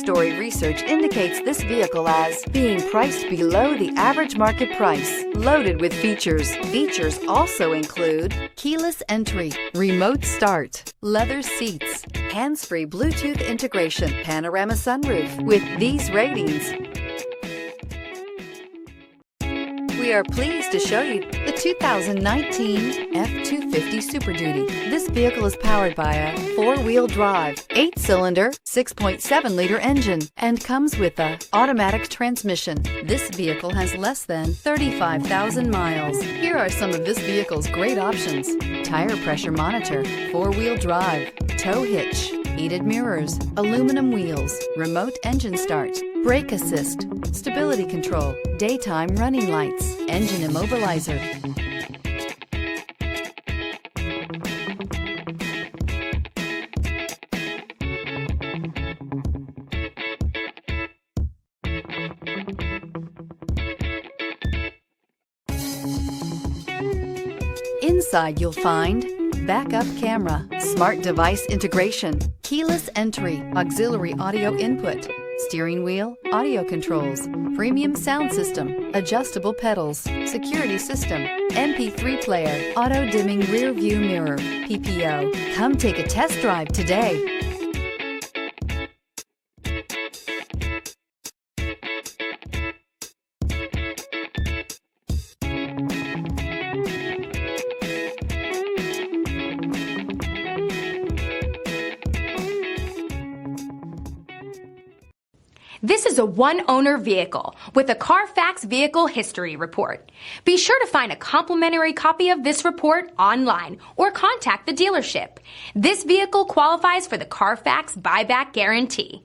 story research indicates this vehicle as being priced below the average market price. Loaded with features. Features also include keyless entry, remote start, leather seats, hands-free Bluetooth integration, panorama sunroof. With these ratings, we are pleased to show you the 2019 F-250 Super Duty. This vehicle is powered by a 4-wheel drive, 8-cylinder, 6.7-liter engine, and comes with an automatic transmission. This vehicle has less than 35,000 miles. Here are some of this vehicle's great options: tire pressure monitor, 4-wheel drive, tow hitch, heated mirrors, aluminum wheels, remote engine start, brake assist, stability control, daytime running lights, engine immobilizer. Inside you'll find backup camera, smart device integration, keyless entry, auxiliary audio input, steering wheel audio controls, premium sound system, adjustable pedals, security system, MP3 player, auto dimming rear view mirror, PPO. Come take a test drive today. This is a one-owner vehicle with a Carfax Vehicle History Report. Be sure to find a complimentary copy of this report online or contact the dealership. This vehicle qualifies for the Carfax Buyback Guarantee.